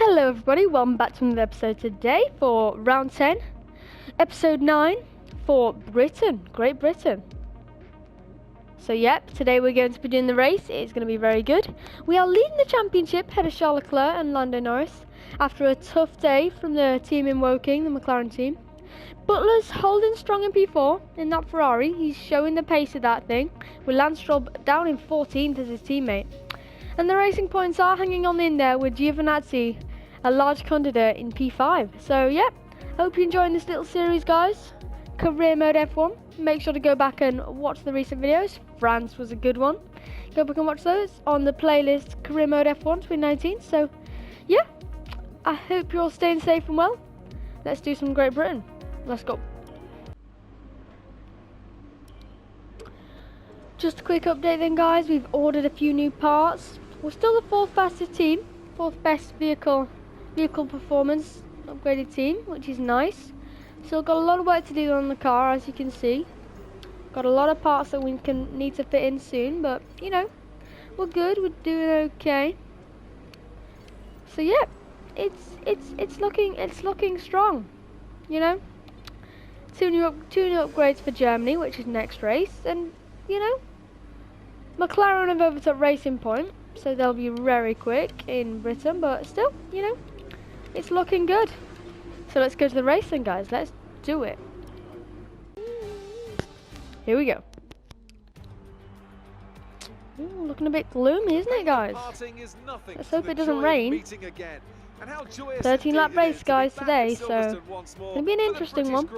Hello everybody, welcome back to another episode today for round 10, episode 9 for Britain, Great Britain. So yep, today we're going to be doing the race. It's going to be very good. We are leading the championship ahead of Charles Leclerc and Lando Norris after a tough day from the team in Woking, the McLaren team. Butler's holding strong in P4 in that Ferrari. He's showing the pace of that thing, with Lance Stroll down in 14th as his teammate. And the racing points are hanging on in there with Giovinazzi, a large candidate in P5. So yeah, hope you're enjoying this little series, guys. Career mode F1. Make sure to go back and watch the recent videos. France was a good one. Go back and watch those on the playlist Career Mode F1 2019. So yeah, I hope you're all staying safe and well. Let's do some Great Britain. Let's go. Just a quick update then, guys. We've ordered a few new parts. We're still the fourth fastest team, fourth best vehicle performance upgraded team, which is nice. Still got a lot of work to do on the car, as you can see. Got a lot of parts that we need to fit in soon, but you know, we're good. We're doing okay. So yeah, it's looking strong. You know, two new upgrades for Germany, which is next race, and you know, McLaren have overtook Racing Point, so they'll be very quick in Britain, but still, you know, it's looking good. So let's go to the race then, guys. Let's do it. Here we go. Ooh, looking a bit gloomy, isn't it, guys? Let's hope it doesn't rain. 13 lap race, guys, today, so it'll be an interesting one.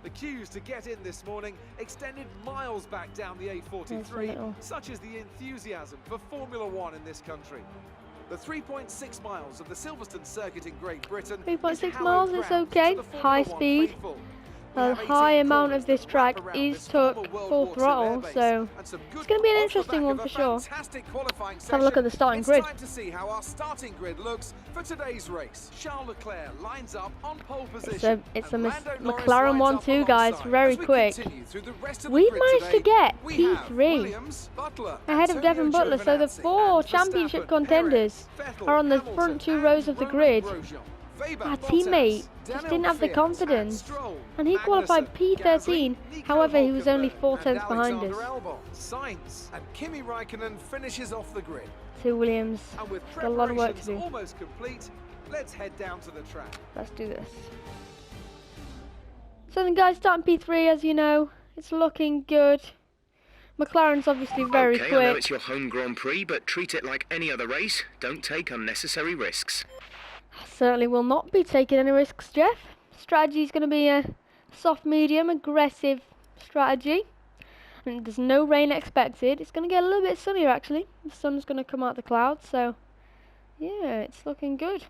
The queues to get in this morning extended miles back down the A43, such as the enthusiasm for Formula One in this country. The 3.6 miles of the Silverstone circuit in Great Britain 3.6 miles is okay, high speed. A high amount of this track is took full throttle, so it's going to be an interesting one for sure. Let's have a look at the starting grid. Time to see how our starting grid looks for today's race. Charles Leclerc lines up on pole position. It's a McLaren 1-2, guys, very quick. We've managed to get P3 ahead of Devon Butler, so the four championship contenders are on the front two rows of the grid. Our teammate just didn't have the confidence, and he qualified P13. However, he was only 4 tenths behind us. Sainz and Kimi Raikkonen finishes off the grid. To Williams, got a lot of work to do. Almost complete. Let's head down to the track. Let's do this. So then, guys, starting P3, as you know, it's looking good. McLaren's obviously very quick. I know it's your home Grand Prix, but treat it like any other race. Don't take unnecessary risks. Certainly will not be taking any risks, Jeff. Strategy is going to be a soft, medium, aggressive strategy. And there's no rain expected. It's going to get a little bit sunnier, actually. The sun's going to come out the clouds, so yeah, it's looking good.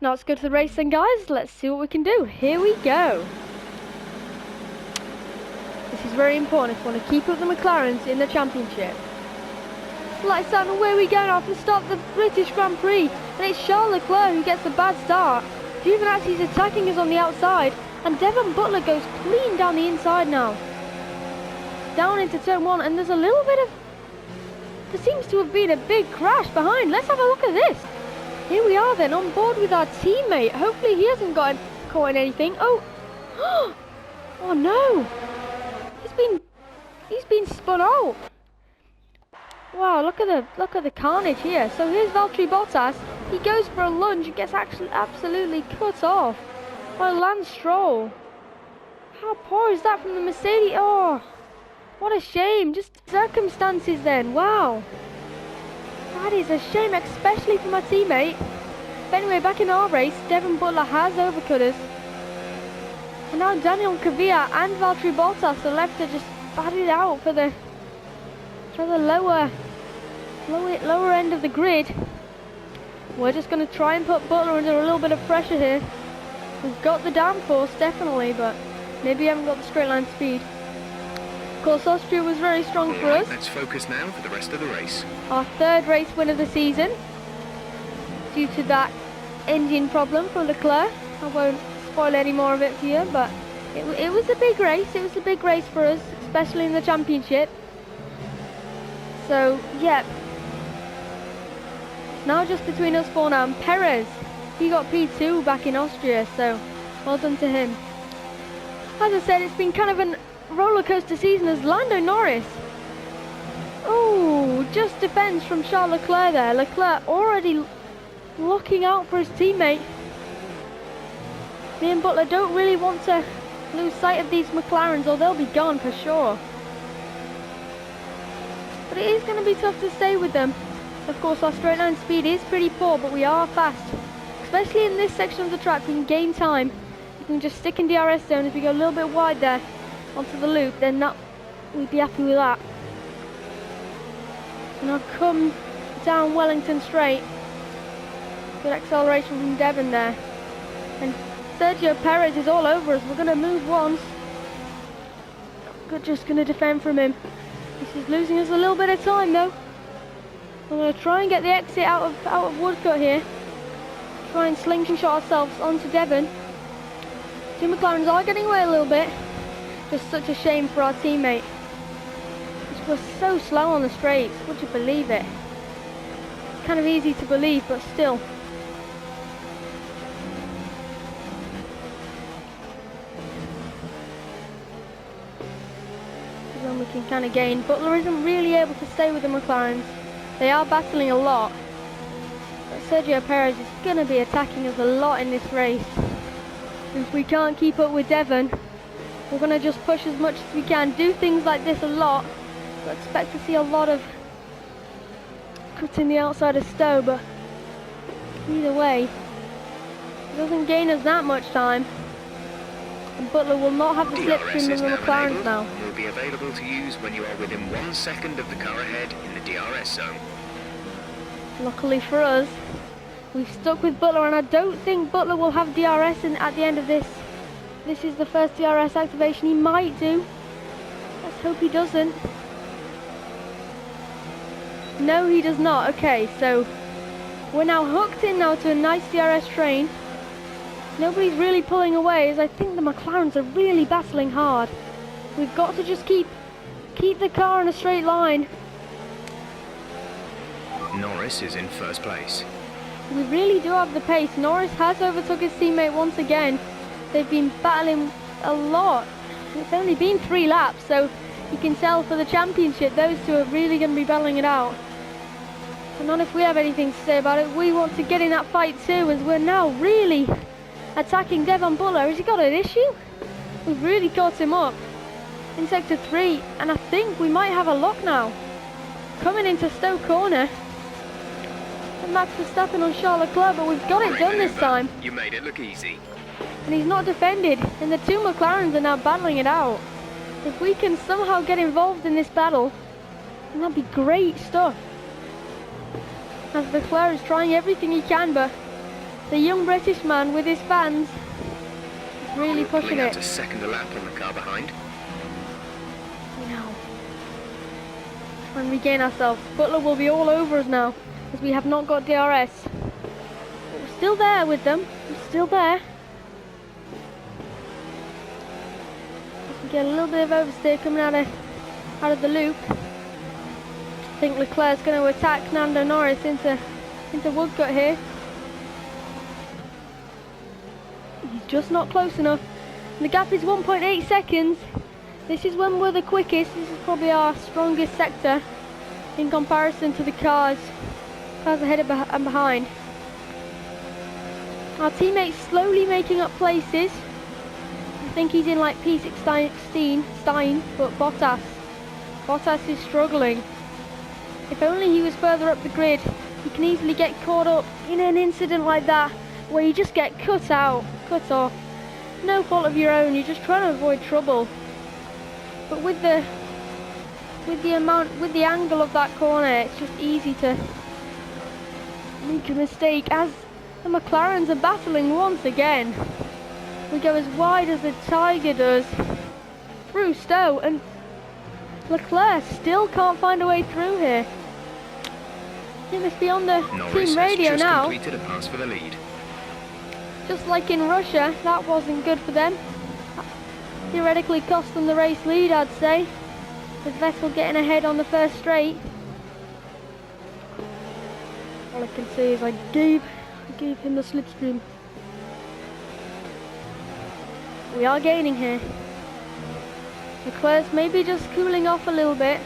Now let's go to the race then, guys. Let's see what we can do. Here we go. This is very important if we want to keep up the McLarens in the championship. Lights out and away we go now to start the British Grand Prix, and it's Charles Leclerc who gets the bad start. Giovinazzi's attacking us on the outside, and Devon Butler goes clean down the inside now. Down into turn 1, and there's a little bit of... There seems to have been a big crash behind. Let's have a look at this. Here we are then, on board with our teammate. Hopefully he hasn't got caught in anything. Oh! Oh no! He's been spun out. Wow, look at the carnage here. So here's Valtteri Bottas. He goes for a lunge and gets actually absolutely cut off by Lance Stroll. How poor is that from the Mercedes? Oh, what a shame. Just circumstances then. Wow. That is a shame, especially for my teammate. But anyway, back in our race, Devon Butler has overcut us. And now Daniel Kvyat and Valtteri Bottas are left to just bat it out for the lower end of the grid. We're just going to try and put Butler under a little bit of pressure here. We've got the downforce, definitely, but maybe haven't got the straight line speed. Of course, Austria was very strong for us. Let's focus now for the rest of the race. Our third race win of the season, due to that engine problem for Leclerc. I won't spoil any more of it for you, but it was a big race. It was a big race for us, especially in the championship. So, yeah, Now just between us four now. And Perez, he got P2 back in Austria, so well done to him. As I said, it's been kind of a roller coaster season as Lando Norris. Oh, just defence from Charles Leclerc there. Leclerc already looking out for his teammate. Me and Butler don't really want to lose sight of these McLarens, or they'll be gone for sure. But it is going to be tough to stay with them. Of course, our straight line speed is pretty poor, but we are fast. Especially in this section of the track, we can gain time. We can just stick in DRS zone. If we go a little bit wide there onto the loop, then we'd be happy with that. And I'll come down Wellington straight. Good acceleration from Devon there. And Sergio Perez is all over us. We're going to move once. We're just going to defend from him. This is losing us a little bit of time though. We're going to try and get the exit out of Woodcut here. Try and slingshot ourselves onto Devon. Two McLarens are getting away a little bit. Just such a shame for our teammate. We're so slow on the straights. Would you believe it? It's kind of easy to believe, but still. Then we can kind of gain. Butler isn't really able to stay with the McLarens. They are battling a lot. But Sergio Perez is going to be attacking us a lot in this race. If we can't keep up with Devon, we're going to just push as much as we can. Do things like this a lot. I expect to see a lot of cutting the outside of Stowe, but either way, it doesn't gain us that much time. And Butler will not have the slipstream of the McLarens now. Will be available to use when you are within 1 second of the car ahead in the DRS zone. Luckily for us, we've stuck with Butler, and I don't think Butler will have DRS at the end of this. This is the first DRS activation. He might do. Let's hope he doesn't. No, he does not. Okay, so we're now hooked in now to a nice DRS train. Nobody's really pulling away, as I think the McLarens are really battling hard. We've got to just keep the car in a straight line. Norris is in first place. We really do have the pace. Norris has overtook his teammate once again. They've been battling a lot. It's only been 3 laps, so you can tell for the championship those two are really going to be battling it out. And not if we have anything to say about it. We want to get in that fight too, as we're now really attacking Devon Butler. Has he got an issue? We've really caught him up in sector 3, and I think we might have a lock now. Coming into Stowe corner. And Max Verstappen on Charles Leclerc, but we've got it done this time. You made it look easy. And he's not defended, and the two McLarens are now battling it out. If we can somehow get involved in this battle, then that'd be great stuff. As Leclerc is trying everything he can, but the young British man with his fans is really pushing it. A second a lap on the car behind. Now, try and regain ourselves. Butler will be all over us now, as we have not got DRS. But we're still there with them. We're still there. We get a little bit of oversteer coming out of the loop. I think Leclerc's going to attack Lando Norris into Woodcut here. He's just not close enough. The gap is 1.8 seconds. This is when we're the quickest. This is probably our strongest sector in comparison to the cars ahead and behind. Our teammate's slowly making up places. I think he's in like P16, but Bottas is struggling. If only he was further up the grid, he can easily get caught up in an incident like that, where you just get cut off. No fault of your own, you're just trying to avoid trouble. But with the angle of that corner, it's just easy to make a mistake, as the McLarens are battling once again. We go as wide as the Tiger does through Stowe, and Leclerc still can't find a way through here. It must be on the team radio now. Completed a pass for the lead. Just like in Russia, that wasn't good for them. Theoretically cost them the race lead, I'd say. With Vettel getting ahead on the first straight. All I can say is I gave him the slipstream. We are gaining here. Leclerc's maybe just cooling off a little bit.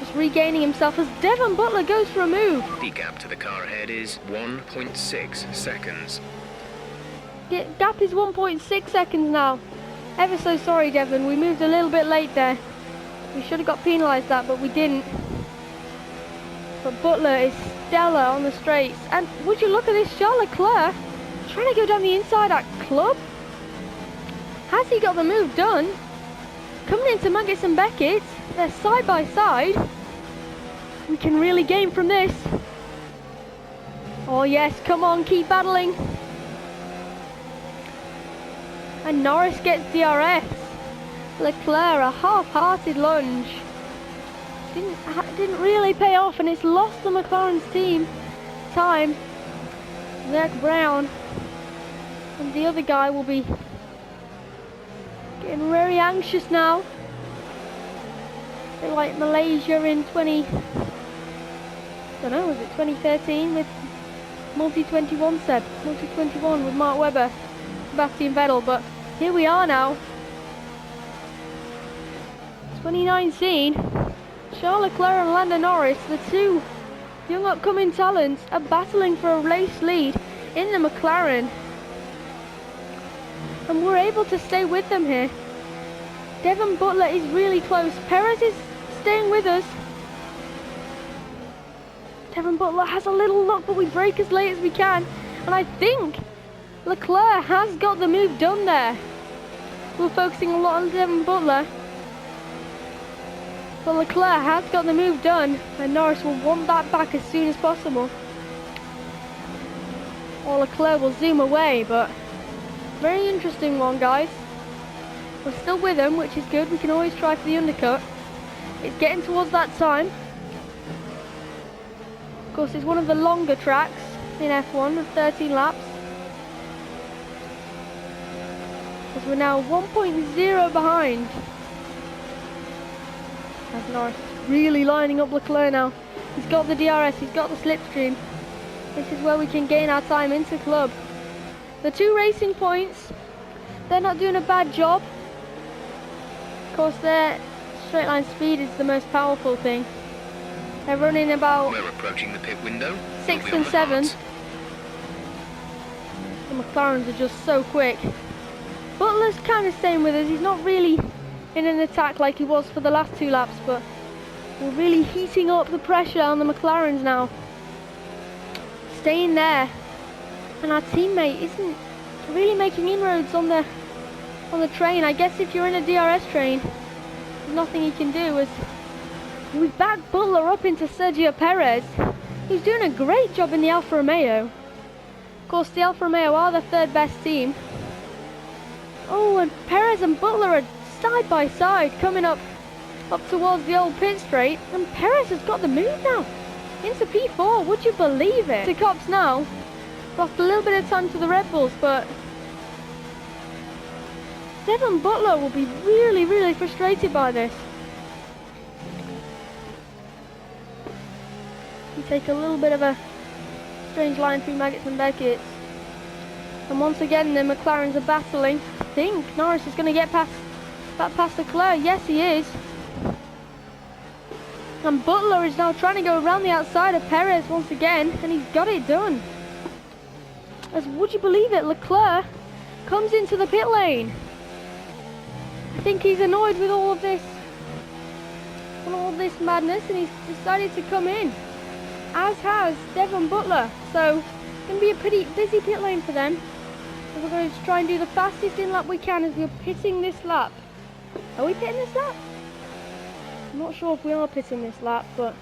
Just regaining himself as Devon Butler goes for a move. The gap to the car ahead is 1.6 seconds. The gap is 1.6 seconds now. Ever so sorry, Devon. We moved a little bit late there. We should have got penalised that, but we didn't. But Butler is stellar on the straights. And would you look at this, Charles Leclerc trying to go down the inside at Club? Has he got the move done? Coming into Maggotts and Beckett, they're side by side. We can really gain from this. Oh yes, come on, keep battling. And Norris gets DRS. Leclerc, a half-hearted lunge. Didn't really pay off, and it's lost the McLaren's team time. Zach Brown. And the other guy will be getting very anxious now. A bit like Malaysia in was it 2013 with Multi-21 Seb. Multi-21 with Mark Webber, Sebastian Vettel, but here we are now. 2019, Charles Leclerc and Lando Norris, the two young upcoming talents, are battling for a race lead in the McLaren. And we're able to stay with them here. Devon Butler is really close. Perez is staying with us. Devon Butler has a little luck, but we brake as late as we can. And I think Leclerc has got the move done there. We're focusing a lot on Devon Butler. But Leclerc has got the move done, and Norris will want that back as soon as possible. Or Leclerc will zoom away, but very interesting one, guys. We're still with him, which is good. We can always try for the undercut. It's getting towards that time. Of course, it's one of the longer tracks in F1 of 13 laps. As we're now 1.0 behind. As Norris is really lining up Leclerc now. He's got the DRS, he's got the slipstream. This is where we can gain our time into Club. The 2 racing points, they're not doing a bad job. Of course, their straight line speed is the most powerful thing. They're running about... We're approaching the pit window. 6th and 7th. The McLarens are just so quick. Butler's kind of staying with us. He's not really in an attack like he was for the last 2 laps, but we're really heating up the pressure on the McLarens now. Staying there. And our teammate isn't really making inroads on the train. I guess if you're in a DRS train, there's nothing he can do. As we back Butler up into Sergio Perez, who's doing a great job in the Alfa Romeo. Of course, the Alfa Romeo are the 3rd best team. Oh, and Perez and Butler are side by side, coming up towards the old pit straight, and Perez has got the move now into P4. Would you believe it? The cops now lost a little bit of time to the Red Bulls, but Devon Butler will be really, really frustrated by this. We take a little bit of a strange line through Maggotts and Beckett. And once again, the McLarens are battling. I think Norris is going to get past Leclerc. Yes, he is. And Butler is now trying to go around the outside of Perez once again, and he's got it done. As would you believe it, Leclerc comes into the pit lane. I think he's annoyed with all of this madness, and he's decided to come in. As has Devon Butler. So it's going to be a pretty busy pit lane for them. So we're going to try and do the fastest in lap we can as we're pitting this lap. Are we pitting this lap? I'm not sure if we are pitting this lap, but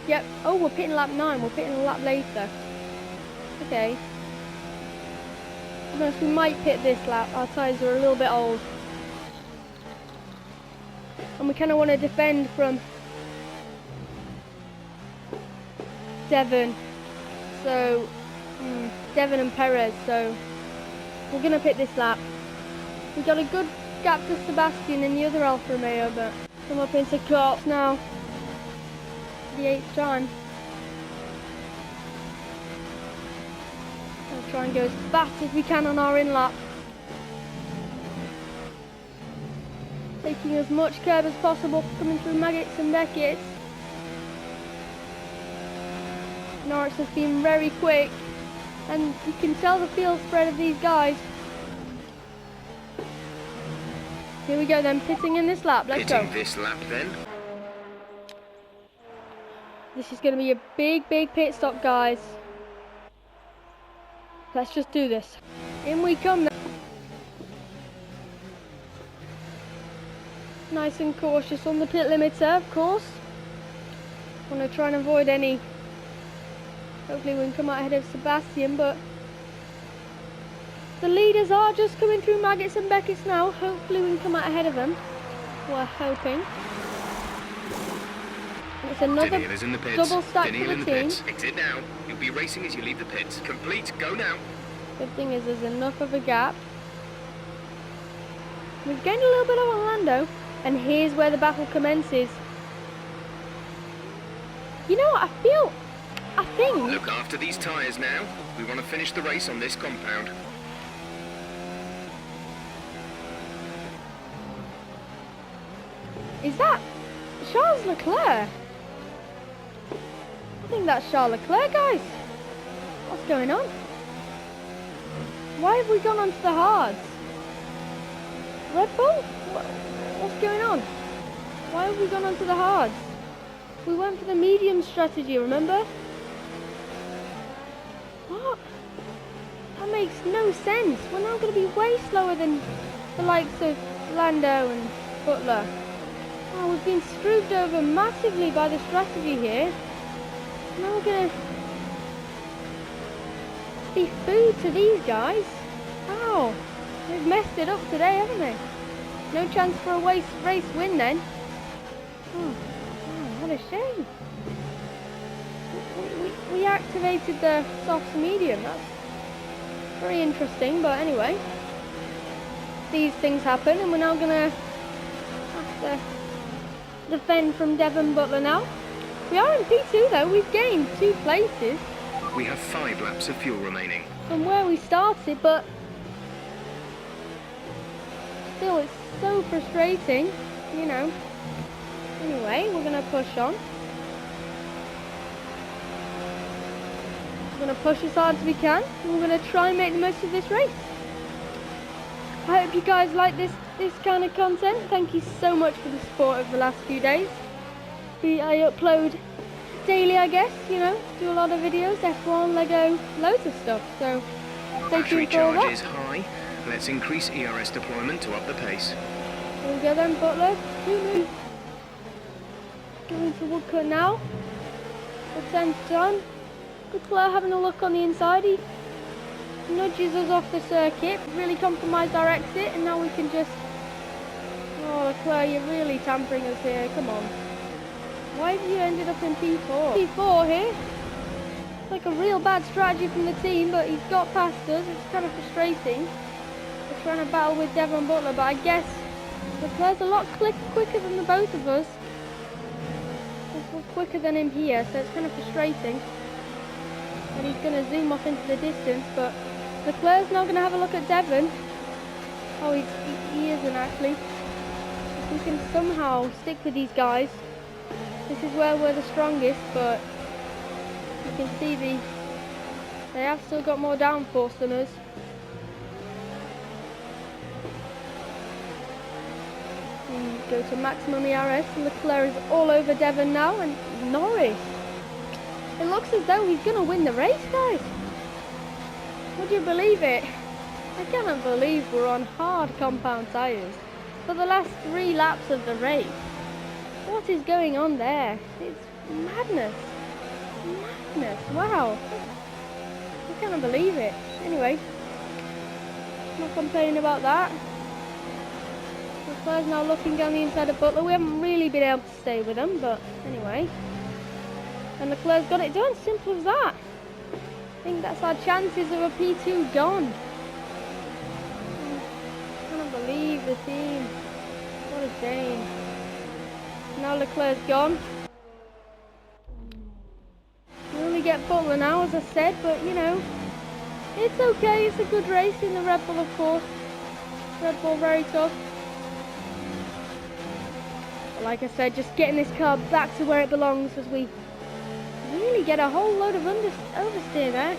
yep. Oh, we're pitting lap 9. We're pitting a lap later. Okay. No, we might pit this lap. Our tyres are a little bit old. And we kind of want to defend from Devon. So, Devon and Perez. So, we're going to pit this lap. We got a good gap to Sebastian in the other Alfa Romeo, but come up into cops now. the 8th time. We'll try and go as fast as we can on our in lap. Taking as much curb as possible, coming through Maggots and Beckett's. Norwich has been very quick, and you can tell the field spread of these guys. Here we go then, pitting in this lap, let's go. Pitting this lap then. This is going to be a big pit stop, guys. Let's just do this. In we come then. Nice and cautious on the pit limiter, of course. Want to try and avoid any. Hopefully we can come out ahead of Sebastian, but the leaders are just coming through Maggots and Beckett's now. Hopefully we can come out ahead of them. We're hoping. It's another double stack for the team. Exit now. You'll be racing as you leave the pits. Complete. Go now. Good thing is there's enough of a gap. We've gained a little bit of Orlando, and here's where the battle commences. You know what? I think. Look after these tyres now. We want to finish the race on this compound. Is that Charles Leclerc? I think that's Charles Leclerc, guys. What's going on? Why have we gone onto the hards? Red Bull? What's going on? Why have we gone onto the hards? We went for the medium strategy, remember? What? That makes no sense. We're now going to be way slower than the likes of Lando and Butler. Oh, we've been screwed over massively by the strategy here. Now we're going to be food to these guys. Wow, they've messed it up today, haven't they? No chance for a race win then. Oh, what a shame. We activated the soft medium. That's very interesting, but anyway. These things happen, and we're now going to have to defend from Devon Butler now. We are in P2 though, we've gained 2 places. We have 5 laps of fuel remaining. From where we started, but still it's so frustrating, you know. Anyway, we're going to push on. We're going to push as hard as we can, and we're going to try and make the most of this race. I hope you guys like this kind of content. Thank you so much for the support over the last few days. I upload daily, I guess, you know, do a lot of videos, F1, Lego, loads of stuff, so stay tuned for all that. Battery charge is high. Let's increase ERS deployment to up the pace. Here we go then, Butler. Going to Woodcut now. The 10th done. Leclerc having a look on the inside. He nudges us off the circuit, really compromised our exit, and now we can just... Oh, Leclerc, you're really tampering us here, come on. Why have you ended up in P4? P4 here. It's like a real bad strategy from the team, but he's got past us. It's kind of frustrating. We're trying to battle with Devon Butler, but I guess Leclerc's a lot quicker than the both of us. We're quicker than him here, so it's kind of frustrating. And he's going to zoom off into the distance, but Leclerc's now going to have a look at Devon. Oh, he isn't actually. If we can somehow stick with these guys. This is where we're the strongest, but you can see they have still got more downforce than us. And go to maximum ERS, and Leclerc is all over Devon now, and Norris. It looks as though he's going to win the race, guys. Would you believe it? I cannot believe we're on hard compound tyres for the last 3 laps of the race. What is going on there? It's madness. Madness. Wow. I cannot believe it. Anyway, not complaining about that. Leclerc's now looking down the inside of Butler. We haven't really been able to stay with him, but anyway. And Leclerc's got it done. Simple as that. I think that's our chances of a P2 gone. I cannot believe the team. What a shame. Now Leclerc's gone. get Butler now, as I said, but you know, it's okay. It's a good race in the Red Bull, of course. Red Bull very tough. But like I said, just getting this car back to where it belongs as we really get a whole load of oversteer there.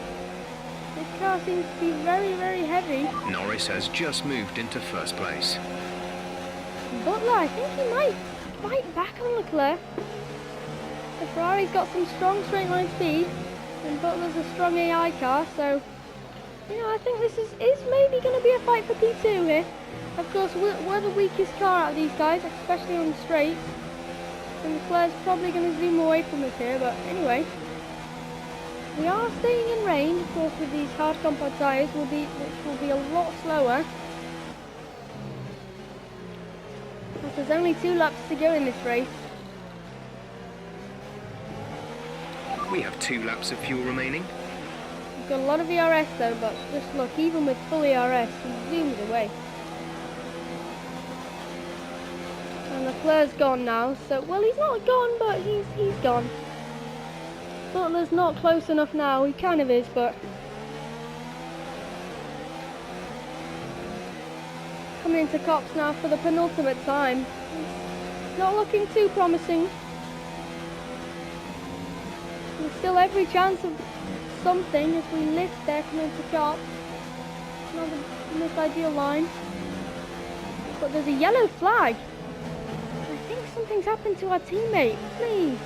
This car seems to be very, very heavy. Norris has just moved into first place. Butler, I think he might fight back on Leclerc. The Ferrari's got some strong straight line speed, and Butler's a strong AI car, so you know, I think this is maybe going to be a fight for P2 here. Of course, we're the weakest car out of these guys, especially on the straights. And Leclerc's probably going to zoom away from us here, but anyway. We are staying in range, of course, with these hard compound tyres, which will be a lot slower. But there's only 2 laps to go in this race. We have 2 laps of fuel remaining. We've got a lot of ERS though, but just look, even with full ERS, he zooms away. And Leclerc's gone now, so, well, he's not gone, but he's gone. Butler's not close enough now, he kind of is, but coming into Cops now for the penultimate time. It's not looking too promising. There's still every chance of something as we lift there coming into Cops. Not the most ideal line. But there's a yellow flag. I think something's happened to our teammate. Please.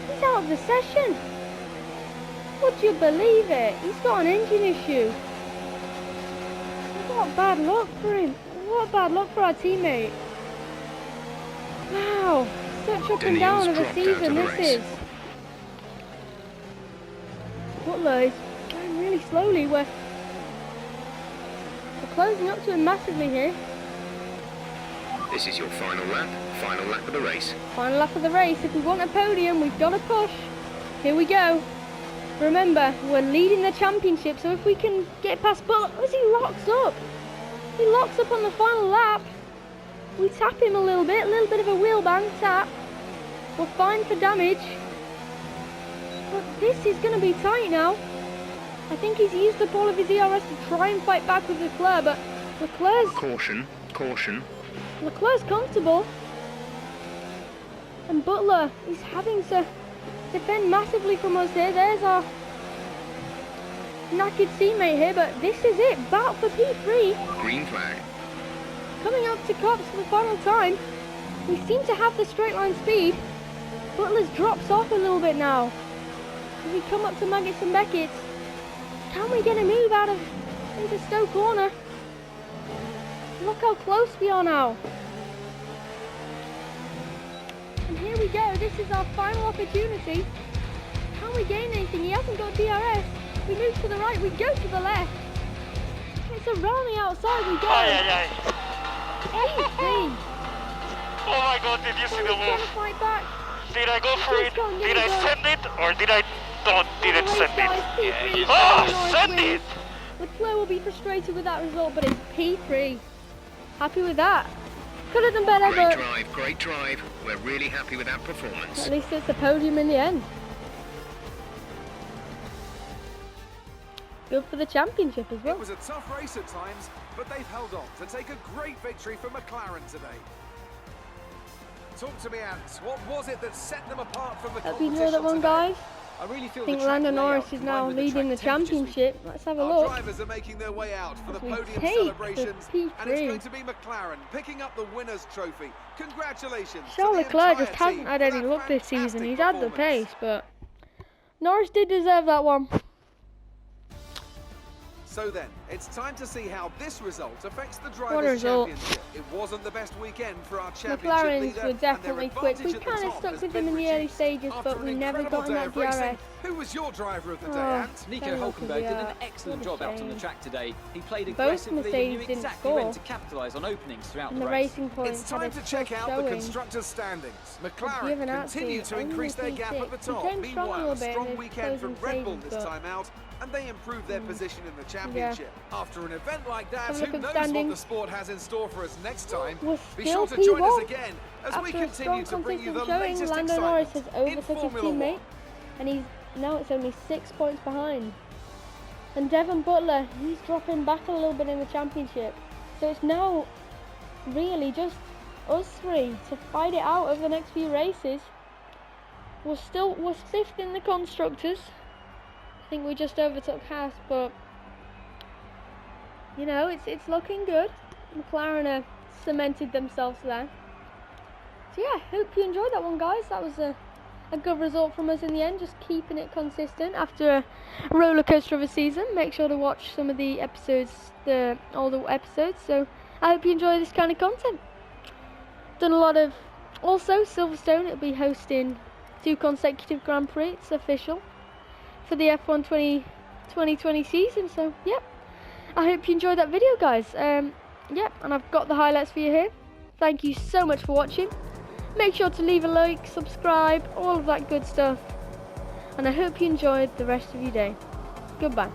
He's out of the session. Would you believe it? He's got an engine issue. What bad luck for him. What bad luck for our teammate. Wow. Such up and down of a season this is. Butler is going really slowly. We're closing up to him massively here. This is your final lap of the race. Final lap of the race. If we want a podium, we've got to push. Here we go. Remember, we're leading the championship, so if we can get past Butler, as he locks up. He locks up on the final lap. We tap him a little bit of a wheel bang tap. We're fine for damage. But this is going to be tight now. I think he's used up all of his ERS to try and fight back with Leclerc, but Leclerc's... Caution. Leclerc's comfortable. And Butler, he's having to defend massively from us here. There's our knackered teammate here, but this is it. Battle for P3. Green flag. Coming up to Cops for the final time. We seem to have the straight line speed. Butler's drops off a little bit now. As we come up to Maggots and Beckett's. Can we get a move out of into Stowe Corner? Look how close we are now. And here we go. This is our final opportunity. Can we gain anything? He hasn't got DRS. We move to the right. We go to the left. It's around the outside we go. P3. Oh my god, did you see the move? Fight back. Did I go for it? Did I send it? Or didn't send it? Send it! Leclerc will be frustrated with that result, but it's P3. Happy with that. Could have done better, but... Great drive. We're really happy with that performance. At least it's a podium in the end. Good for the championship as well. It was a tough race at times, but they've held on to take a great victory for McLaren today. Talk to me, Ant. What was it that set them apart from the competition Hope you enjoyed that one, guys. I really feel I think Lando Norris is now leading the championship. Let's have a look. Our drivers are making their way out for the We podium take celebrations, the and it's going to be McLaren picking up the winner's trophy. Congratulations! Charles Leclerc just hasn't had any luck this season. He's had the pace, but Norris did deserve that one. So then, it's time to see how this result affects the Drivers' Championship. It wasn't the best weekend for our championship McLaren's leader, were definitely quick. We kind of stuck with them in the early stages, but we never got in that DRS. Who was your driver of the day, Ant? Nico Hulkenberg did an excellent job out on the track today. He played Both aggressively and knew Mercedes exactly didn't when to capitalise on openings throughout and the the race. racing points It's time to check out the constructors' standings. McLaren continue to increase their gap at the top. Meanwhile, a strong weekend from Red Bull this time out, and they improve their position in the championship. After an event like that, who knows what the sport has in store for us next time? Be sure to join us again as we continue to bring you the latest excitement in Formula 1. and now it's only 6 points behind. And Devon Butler, he's dropping back a little bit in the championship. So it's now really just us three to fight it out over the next few races. We're 5th in the constructors. I think we just overtook Haas, but you know, it's looking good. McLaren have cemented themselves there. So yeah, hope you enjoyed that one, guys. That was a good result from us in the end, just keeping it consistent after a roller coaster of a season. Make sure to watch some of the episodes, the older episodes. So I hope you enjoy this kind of content. Done a lot of, also Silverstone, it'll be hosting 2 consecutive Grand Prix. It's official for the F1 2020 season. So yep, I hope you enjoyed that video, guys. Yep, and I've got the highlights for you here. Thank you so much for watching. Make sure to leave a like, subscribe, all of that good stuff. And I hope you enjoyed the rest of your day. Goodbye.